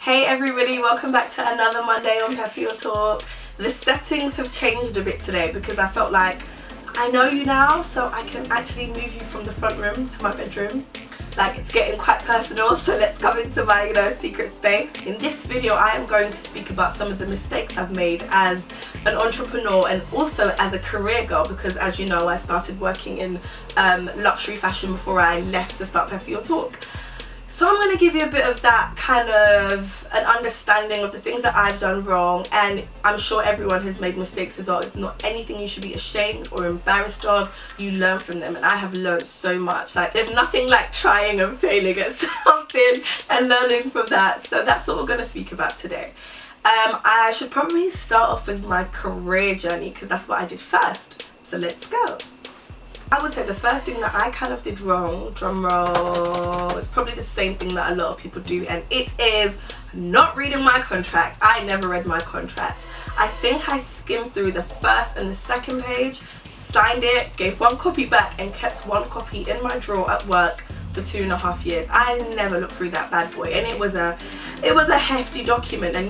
Hey everybody, welcome back to another Monday on Pepp Talk. The settings have changed a bit today because I felt like I know you now, so I can actually move you from the front room to my bedroom. Like, it's getting quite personal, so let's come into my, secret space. In this video, I am going to speak about some of the mistakes I've made as an entrepreneur and also as a career girl, because as you know, I started working in luxury fashion before I left to start Pepp Talk. So I'm going to give you a bit of that kind of an understanding of the things that I've done wrong, and I'm sure everyone has made mistakes as well. It's not anything you should be ashamed or embarrassed of. You learn from them, and I have learned so much. Like, there's nothing like trying and failing at something and learning from that. So that's what we're going to speak about today. I should probably start off with my career journey because that's what I did first. So let's go. I would say the first thing that I kind of did wrong, drum roll, it's probably the same thing that a lot of people do, and it is not reading my contract. I never read my contract. I think I skimmed through the first and the second page, signed it, gave one copy back, and kept one copy in my drawer at work for 2.5 years. I never looked through that bad boy, and it was a hefty document. And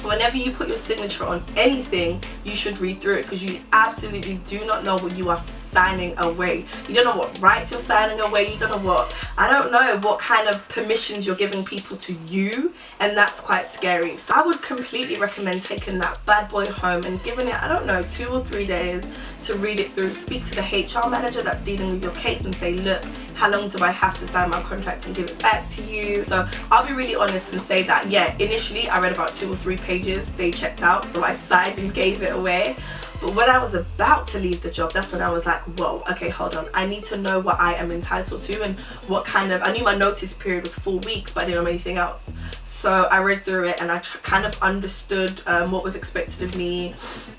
whenever you put your signature on anything, you should read through it, because you absolutely do not know what you are signing away. You don't know what rights you're signing away. You don't know what kind of permissions you're giving people to you, and that's quite scary. So I would completely recommend taking that bad boy home and giving it, 2 or 3 days to read it through. Speak to the HR manager that's dealing with your case and say, look, how long do I have to sign my contract and give it back to you? So I'll be really honest and say that, yeah, initially I read about 2 or 3 pages, they checked out, so I signed and gave it away. But when I was about to leave the job, that's when I was like, whoa, okay, hold on. I need to know what I am entitled to and what kind of, I knew my notice period was 4 weeks, but I didn't know anything else. So I read through it and I kind of understood what was expected of me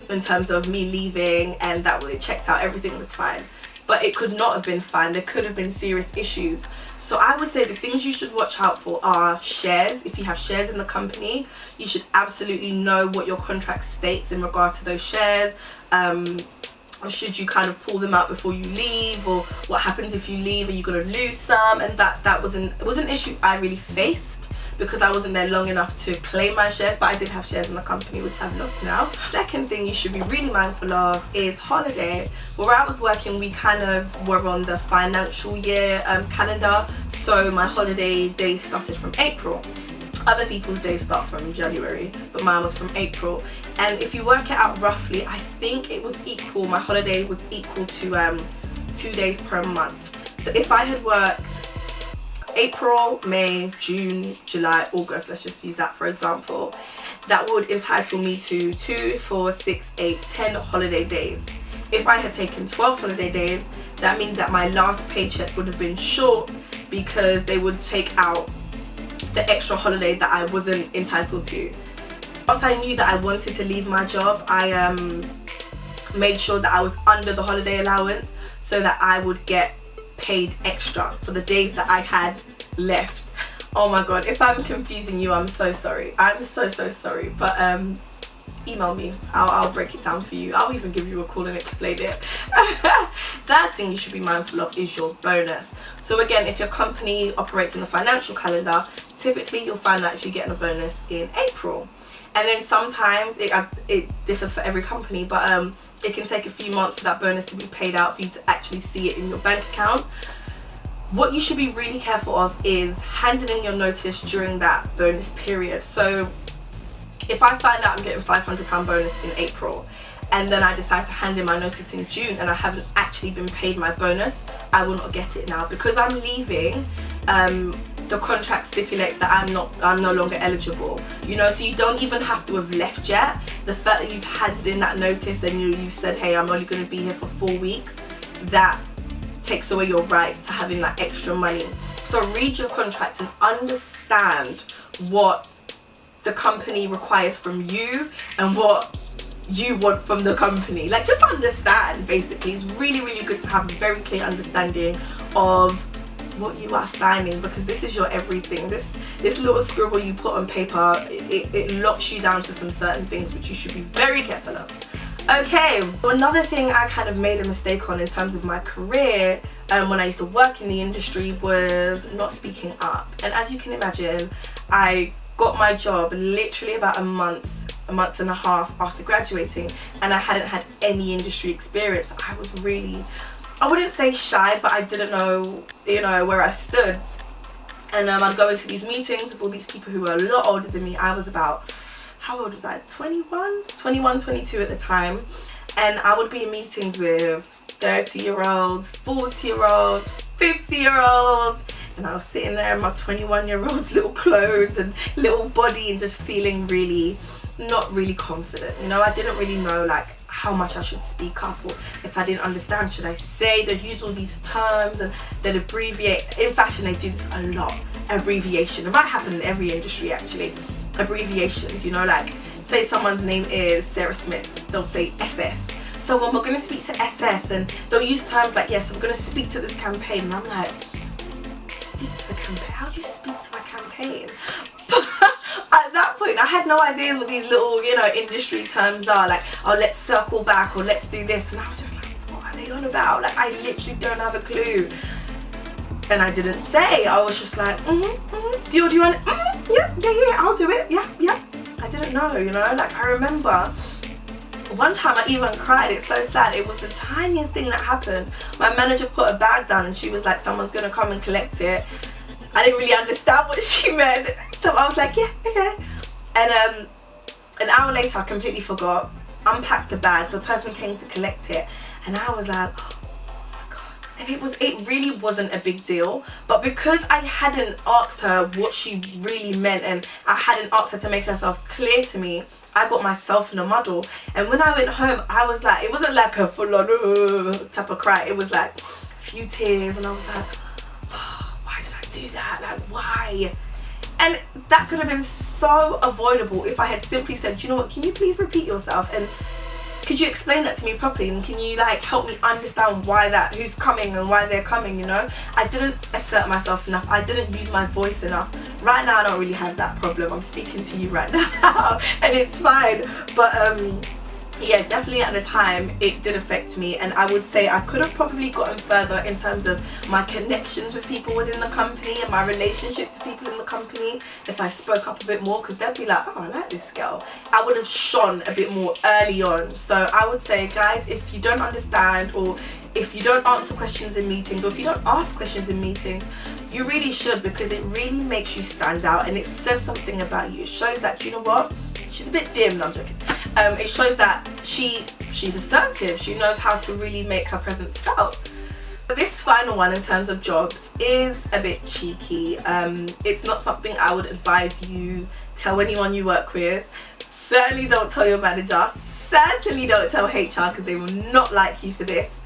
in terms of me leaving, and that way it checked out, everything was fine. But it could not have been fine. There could have been serious issues. So I would say the things you should watch out for are shares. If you have shares in the company, you should absolutely know what your contract states in regards to those shares. Or should you kind of pull them out before you leave, or what happens if you leave? Are you going to lose some? And that was an issue I really faced, because I wasn't there long enough to claim my shares, but I did have shares in the company, which I've lost now. Second thing you should be really mindful of is holiday. Where I was working, we kind of were on the financial year calendar, so my holiday days started from April. Other people's days start from January, but mine was from April. And if you work it out roughly, I think it was equal, my holiday was equal to 2 days per month. So if I had worked April, May, June, July, August, let's just use that for example, that would entitle me to 2, 4, 6, 8, 10 holiday days. If I had taken 12 holiday days, that means that my last paycheck would have been short, because they would take out the extra holiday that I wasn't entitled to. Once I knew that I wanted to leave my job, I made sure that I was under the holiday allowance so that I would get paid extra for the days that I had left. Oh my god, if I'm confusing you, I'm so sorry. I'm so sorry, but email me. I'll break it down for you. I'll even give you a call and explain it. Third thing you should be mindful of is your bonus. So again, if your company operates in the financial calendar, typically you'll find that if you're getting a bonus in April. And then sometimes it differs for every company, but it can take a few months for that bonus to be paid out, for you to actually see it in your bank account. What you should be really careful of is handing in your notice during that bonus period. So if I find out I'm getting £500 bonus in April, and then I decide to hand in my notice in June and I haven't actually been paid my bonus, I will not get it now, because I'm leaving. The contract stipulates that I'm no longer eligible, so you don't even have to have left yet. The fact that you've handed in that notice and you've said, hey, I'm only going to be here for 4 weeks, that takes away your right to having that extra money. So read your contract and understand what the company requires from you and what you want from the company. Like, just understand, basically. It's really good to have a very clear understanding of what you are signing, because this is your everything. This little scribble you put on paper, it locks you down to some certain things which you should be very careful of. Okay, another thing I kind of made a mistake on in terms of my career when I used to work in the industry was not speaking up. And as you can imagine, I got my job literally about a month and a half after graduating, and I hadn't had any industry experience. I was really, I wouldn't say shy, but I didn't know, you know, where I stood. And I'd go into these meetings with all these people who were a lot older than me. I was about, how old was I? 21, 22 at the time. And I would be in meetings with 30-year-olds, 40-year-olds, 50-year-olds. And I was sitting there in my 21-year-old's little clothes and little body and just feeling really, not really confident. You know, I didn't really know like how much I should speak up, or if I didn't understand, should I say, they'd use all these terms and they'd abbreviate. In fashion, they do this a lot, abbreviation. It might happen in every industry actually. Abbreviations, you know, like say someone's name is Sarah Smith, they'll say SS. So when we're going to speak to SS, and they'll use terms like, yes, I'm going to speak to this campaign, and I'm like, speak to the campaign? How do you speak to a campaign? At that point, I had no idea what these little, you know, industry terms are. Like, oh, let's circle back, or let's do this. And I was just like, what are they on about? Like, I literally don't have a clue. And I didn't say. I was just like, Dior, do you want it? Yeah, I'll do it. Yeah. I didn't know, you know. Like, I remember one time I even cried. It's so sad. It was the tiniest thing that happened. My manager put a bag down and she was like, someone's going to come and collect it. I didn't really understand what she meant. So I was like, yeah, okay. And an hour later, I completely forgot, unpacked the bag, the person came to collect it, and I was like, oh my God. And it really wasn't a big deal, but because I hadn't asked her what she really meant, and I hadn't asked her to make herself clear to me, I got myself in a muddle. And when I went home, I was like, it wasn't like a full-on type of cry, it was like a few tears, and I was like, oh, why did I do that? Like, why? And that could have been so avoidable if I had simply said, you know what, can you please repeat yourself, and could you explain that to me properly, and can you like help me understand why who's coming and why they're coming, you know? I didn't assert myself enough. I didn't use my voice enough. Right now I don't really have that problem. I'm speaking to you right now and it's fine. But yeah, definitely at the time it did affect me, and I would say I could have probably gotten further in terms of my connections with people within the company and my relationships with people in the company if I spoke up a bit more, because they'd be like, oh, I like this girl. I would have shone a bit more early on. So I would say, guys, if you don't understand, or if you don't answer questions in meetings, or if you don't ask questions in meetings, you really should, because it really makes you stand out and it says something about you. It shows that, you know what, she's a bit dim. No, I'm joking. It shows that she's assertive. She knows how to really make her presence felt. But this final one in terms of jobs is a bit cheeky. It's not something I would advise you tell anyone you work with. Certainly don't tell your manager. Certainly don't tell HR, because they will not like you for this.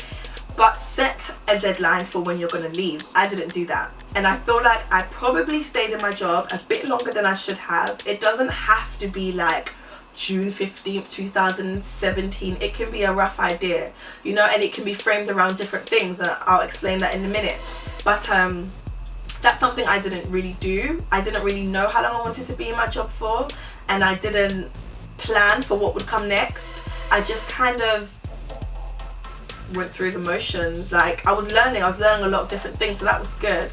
But set a deadline for when you're going to leave. I didn't do that. And I feel like I probably stayed in my job a bit longer than I should have. It doesn't have to be like June 15th, 2017. It can be a rough idea, you know, and it can be framed around different things, and I'll explain that in a minute. But that's something I didn't really do. I didn't really know how long I wanted to be in my job for, and I didn't plan for what would come next. I just kind of went through the motions. Like, I was learning a lot of different things, so that was good.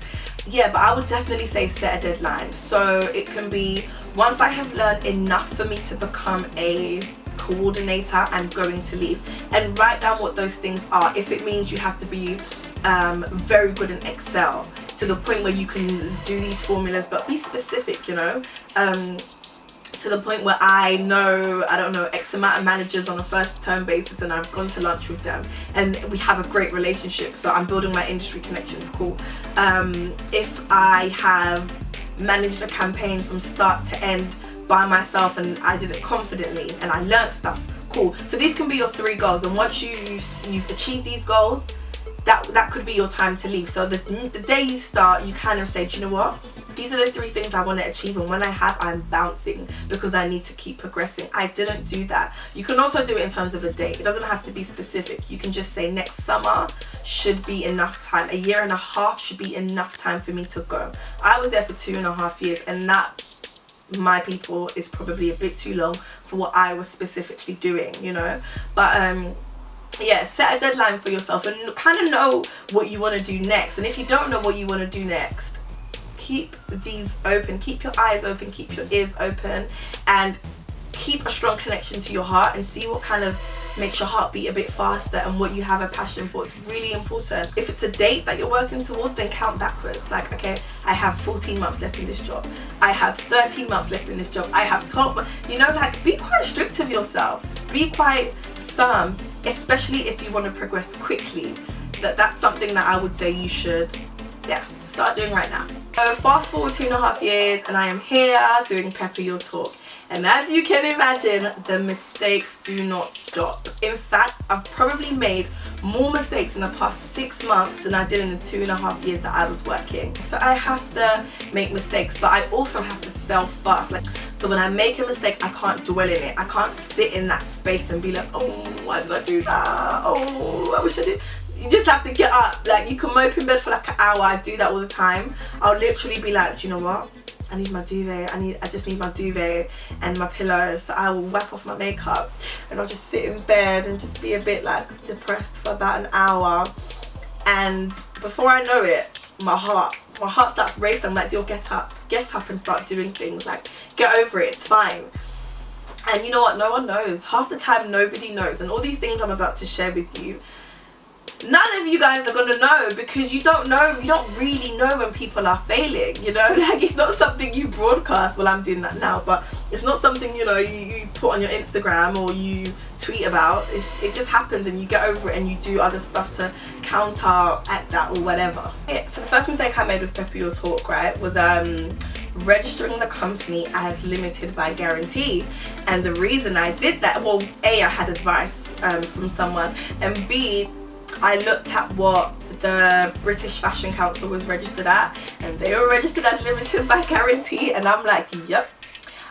Yeah, but I would definitely say set a deadline. So it can be, once I have learned enough for me to become a coordinator, I'm going to leave. And write down what those things are. If it means you have to be very good in Excel to the point where you can do these formulas, but be specific, you know. To the point where I know, I don't know, X amount of managers on a first term basis, and I've gone to lunch with them and we have a great relationship, so I'm building my industry connections. Cool. If I have managed a campaign from start to end by myself and I did it confidently and I learned stuff, cool. So these can be your 3 goals, and once you've achieved these goals, that could be your time to leave. So the day you start, you kind of say, do you know what, these are the 3 things I want to achieve, and when I have, I'm bouncing because I need to keep progressing. I didn't do that. You can also do it in terms of a date. It doesn't have to be specific. You can just say next summer should be enough time. A year and a half should be enough time for me to go. I was there for 2.5 years, and that my people is probably a bit too long for what I was specifically doing, you know. But yeah, set a deadline for yourself and kind of know what you want to do next. And if you don't know what you want to do next, keep these open, keep your eyes open, keep your ears open, and keep a strong connection to your heart and see what kind of makes your heart beat a bit faster and what you have a passion for. It's really important. If it's a date that you're working towards, then count backwards. Like, okay, I have 14 months left in this job, I have 13 months left in this job, I have 12 months, you know, like be quite strict with yourself, be quite firm, especially if you want to progress quickly. That's something that I would say you should, yeah, start doing right now. So fast forward 2.5 years and I am here doing Pepp Your Talk. And as you can imagine, the mistakes do not stop. In fact, I've probably made more mistakes in the past 6 months than I did in the 2.5 years that I was working. So I have to make mistakes, but I also have to fail fast. Like, so when I make a mistake, I can't dwell in it. I can't sit in that space and be like, oh, why did I do that? Oh, I wish I did. You just have to get up. Like, you can mope in bed for like an hour. I do that all the time. I'll literally be like, do you know what? I need my duvet. I just need my duvet and my pillow. So I will wipe off my makeup and I'll just sit in bed and just be a bit like depressed for about an hour. And before I know it, my heart starts racing. I'm like, Dior, get up and start doing things. Like, get over it. It's fine. And you know what? No one knows. Half the time, nobody knows. And all these things I'm about to share with you, none of you guys are gonna know, because you don't really know when people are failing, you know. Like, it's not something you broadcast. Well, I'm doing that now, but it's not something, you know, you put on your Instagram or you tweet about. It just happens and you get over it and you do other stuff to counter at that or whatever. Yeah, so the first mistake I made with Pepp Your Talk, right, was registering the company as limited by guarantee. And the reason I did that, well, A, I had advice from someone, and B, I looked at what the British Fashion Council was registered at, and they were registered as limited by guarantee, and I'm like, yep,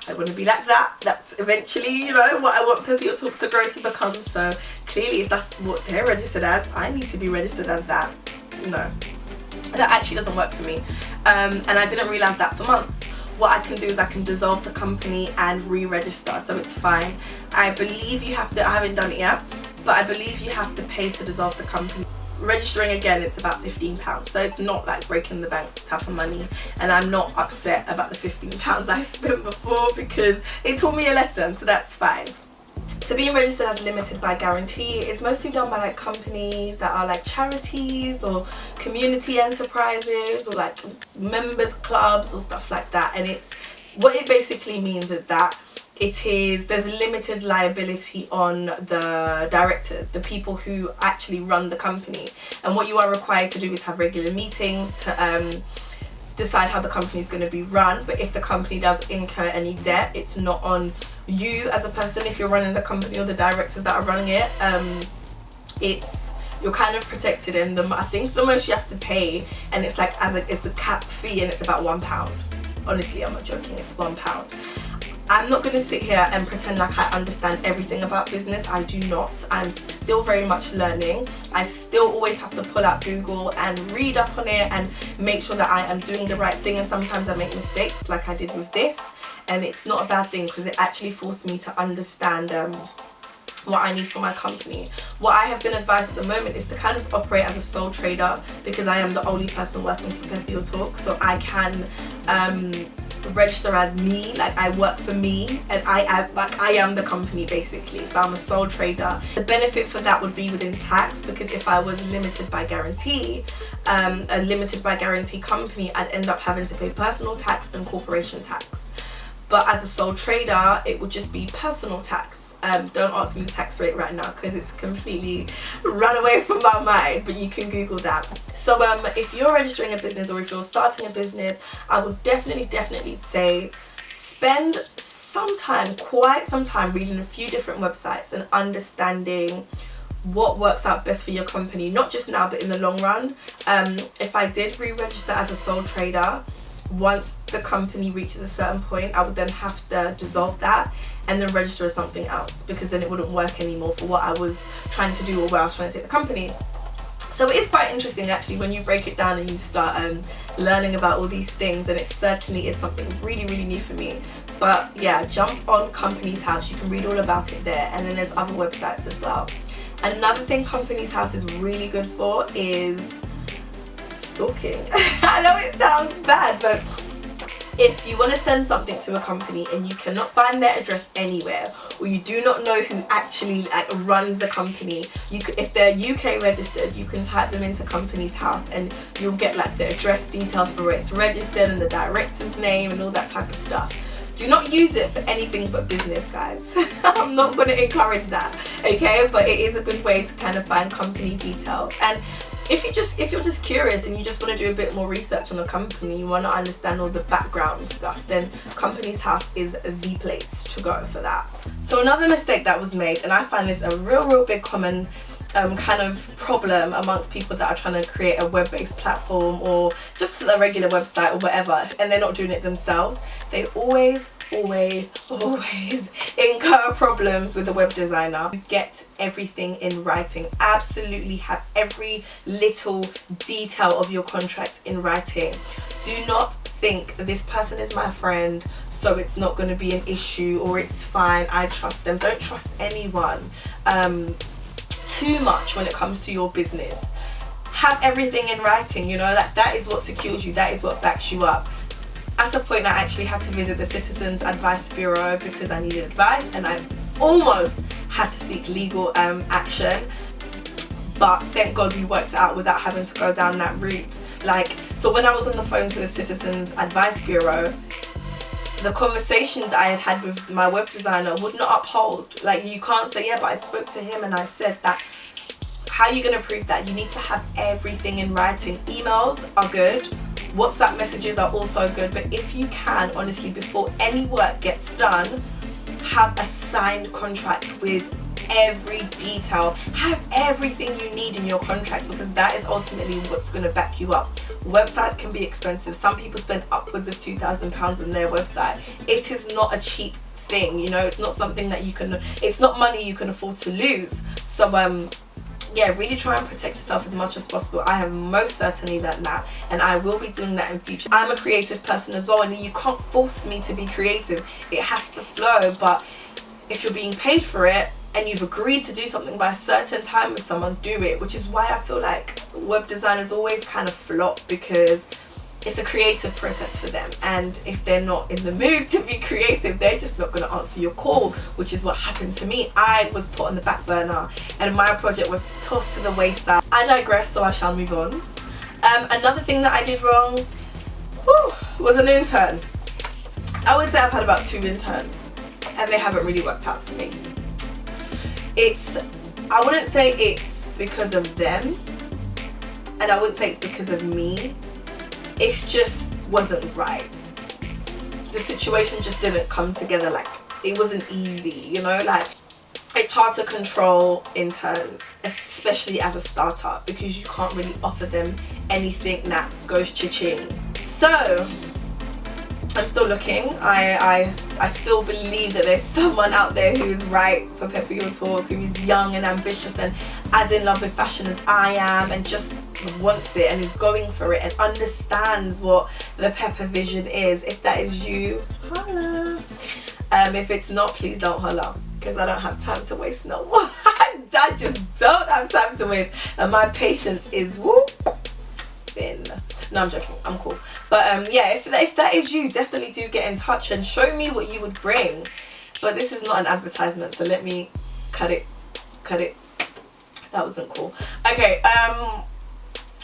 I want to be like that. That's eventually, you know, what I want Pepp Your Talk to grow to become. So clearly, if that's what they're registered as, I need to be registered as that. No, that actually doesn't work for me, and I didn't realize that for months. What I can do is I can dissolve the company and re-register, so it's fine. I believe you have to, I haven't done it yet, but I believe you have to pay to dissolve the company. Registering again, it's about £15, so it's not like breaking the bank type of money, and I'm not upset about the £15 I spent before because it taught me a lesson, so that's fine. So being registered as limited by guarantee is mostly done by like companies that are like charities or community enterprises or like members clubs or stuff like that. And it's, what it basically means is that there's limited liability on the directors, the people who actually run the company. And what you are required to do is have regular meetings to decide how the company is going to be run. But if the company does incur any debt, it's not on you as a person. If you're running the company or the directors that are running it, you're kind of protected. And I think the most you have to pay, and it's like it's a cap fee, and it's about £1. Honestly, I'm not joking, it's £1. I'm not going to sit here and pretend like I understand everything about business. I do not. I'm still very much learning. I still always have to pull out Google and read up on it and make sure that I am doing the right thing. And sometimes I make mistakes like I did with this. And it's not a bad thing because it actually forced me to understand what I need for my company. What I have been advised at the moment is to kind of operate as a sole trader, because I am the only person working for Pepp Your Talk. So I can register as me, like I work for me, and I am the company basically. So I'm a sole trader. The benefit for that would be within tax, because if I was limited by guarantee, a limited by guarantee company, I'd end up having to pay personal tax and corporation tax. But as a sole trader, it would just be personal tax. Don't ask me the tax rate right now because it's completely run away from my mind, but you can Google that. So if you're registering a business or if you're starting a business, I would definitely say spend quite some time reading a few different websites and understanding what works out best for your company, not just now but in the long run. If I did re-register as a sole trader, once the company reaches a certain point, I would then have to dissolve that and then register as something else, because then it wouldn't work anymore for what I was trying to do or where I was trying to take the company. So it is quite interesting actually when you break it down and you start learning about all these things, and it certainly is something really, really new for me. But yeah, jump on Company's House, you can read all about it there, and then there's other websites as well. Another thing Company's House is really good for is stalking. I know it sounds bad, but if you want to send something to a company and you cannot find their address anywhere, or you do not know who actually like runs the company, you could, if they're UK registered, you can type them into Company's House and you'll get like the address details for where it's registered and the director's name and all that type of stuff. Do not use it for anything but business, guys. I'm not going to encourage that, okay? But it is a good way to kind of find company details. And if you're just curious and you just want to do a bit more research on a company, you want to understand all the background stuff, then Company's House is the place to go for that. So another mistake that was made, and I find this a real big common kind of problem amongst people that are trying to create a web-based platform or just a regular website or whatever, and they're not doing it themselves, they always incur problems with a web designer. You get everything in writing. Absolutely have every little detail of your contract in writing. Do not think this person is my friend, so it's not going to be an issue, or it's fine, I trust them. Don't trust anyone too much when it comes to your business. Have everything in writing, you know, that is what secures you, that is what backs you up. At a point I actually had to visit the Citizens Advice Bureau because I needed advice, and I almost had to seek legal action, but thank God we worked it out without having to go down that route. Like, so when I was on the phone to the Citizens Advice Bureau, the conversations I had had with my web designer would not uphold. Like, you can't say, yeah, but I spoke to him and I said that. How are you going to prove that? You need to have everything in writing. Emails are good, WhatsApp messages are also good, but if you can, honestly, before any work gets done, have a signed contract with every detail. Have everything you need in your contract, because that is ultimately what's going to back you up. Websites can be expensive. Some people spend upwards of £2,000 on their website. It is not a cheap thing, you know. It's not something that you can, it's not money you can afford to lose. So yeah, really try and protect yourself as much as possible. I have most certainly learned that, and I will be doing that in future. I'm a creative person as well, and you can't force me to be creative. It has to flow. But if you're being paid for it and you've agreed to do something by a certain time with someone, do it. Which is why I feel like web designers always kind of flop, because it's a creative process for them, and if they're not in the mood to be creative, they're just not going to answer your call, which is what happened to me. I was put on the back burner and my project was tossed to the wayside. I digress, so I shall move on. Another thing that I did wrong was an intern. I would say I've had about 2 interns and they haven't really worked out for me. I wouldn't say it's because of them, and I wouldn't say it's because of me. It just wasn't right. The situation just didn't come together. Like, it wasn't easy, you know. Like, it's hard to control interns, especially as a startup, because you can't really offer them anything that goes cha-ching. So I'm still looking. I still believe that there's someone out there who is right for Pepp Your Talk, who is young and ambitious and as in love with fashion as I am, and just wants it and is going for it and understands what the Pepper vision is. If that is you, holla. If it's not, please don't holla, because I don't have time to waste no more. I just don't have time to waste, and my patience is thin. No, I'm joking, I'm cool. But yeah, if that is you, definitely do get in touch and show me what you would bring. But this is not an advertisement, so let me cut it. That wasn't cool. Okay,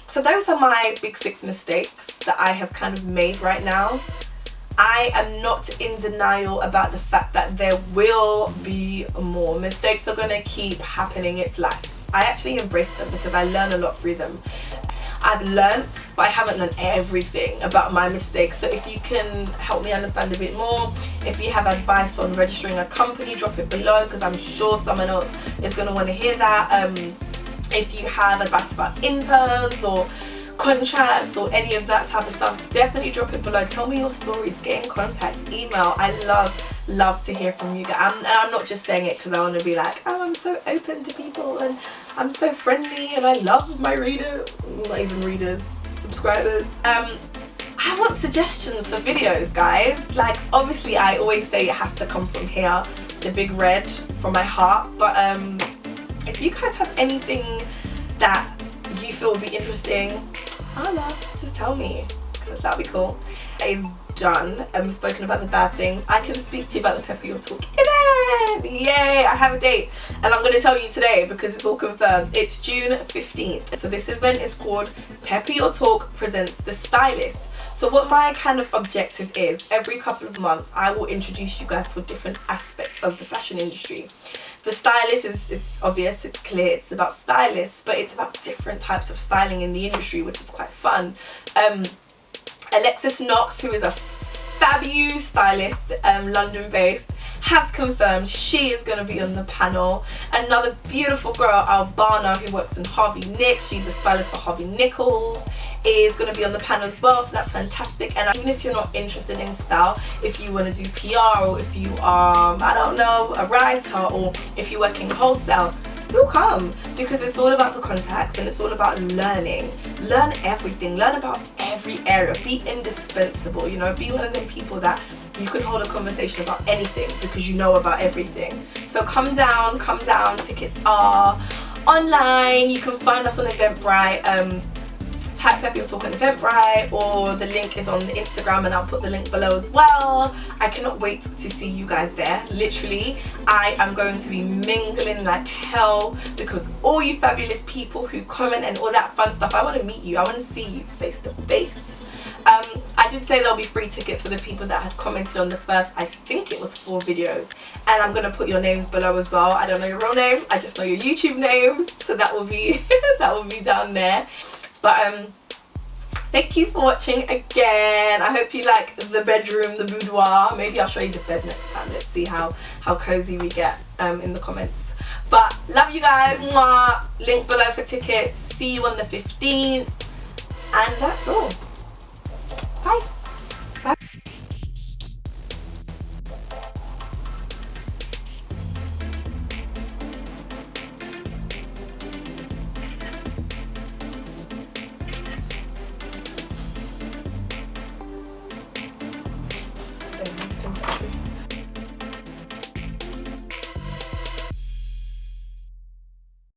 so those are my big 6 mistakes that I have kind of made right now. I am not in denial about the fact that there will be more. Mistakes are gonna keep happening, it's life. I actually embrace them because I learn a lot through them. I've learned, but I haven't learned everything about my mistakes. So if you can help me understand a bit more, if you have advice on registering a company, drop it below, because I'm sure someone else is going to want to hear that. If you have advice about interns or contracts or any of that type of stuff, definitely drop it below. Tell me your stories, get in contact, email. I love to hear from you guys. And I'm not just saying it because I want to be like, oh, I'm so open to people and I'm so friendly and I love my readers, not even readers, subscribers. I want suggestions for videos, guys. Like, obviously I always say it has to come from here, the big red, from my heart, but if you guys have anything that you feel would be interesting, holla, just tell me, because that'd be cool. It's done. I've spoken about the bad things. I can speak to you about the Pepp Your Talk event. Yay, I have a date and I'm going to tell you today because it's all confirmed. It's June 15th. So this event is called Pepp Your Talk presents the Stylists. So what my kind of objective is, every couple of months I will introduce you guys to different aspects of the fashion industry. The stylist is obvious, it's clear, it's about stylists, but it's about different types of styling in the industry, which is quite fun. Alexis Knox, who is a fabulous stylist, London based, has confirmed she is going to be on the panel. Another beautiful girl, Albana, who works in Harvey Nicks, she's a stylist for Harvey Nichols, is going to be on the panel as well, so that's fantastic. And even if you're not interested in style, if you want to do PR, or if you are, I don't know, a writer, or if you work in wholesale, still come, because it's all about the contacts and it's all about learning. Learn everything, learn about every area, be indispensable, you know, be one of them people that you can hold a conversation about anything because you know about everything. So come down, tickets are online. You can find us on Eventbrite. Type Pepp Your Talk on Eventbrite, or the link is on the Instagram and I'll put the link below as well. I cannot wait to see you guys there. Literally, I am going to be mingling like hell because all you fabulous people who comment and all that fun stuff, I want to meet you. I want to see you face to face. I did say there'll be free tickets for the people that had commented on the first, I think it was 4 videos, and I'm going to put your names below as well. I don't know your real name, I just know your YouTube names, so that will be that will be down there. But thank you for watching again. I hope you like the bedroom, the boudoir. Maybe I'll show you the bed next time. Let's see how cozy we get in the comments. But love you guys. Mwah. Link below for tickets. See you on the 15th. And that's all. Bye.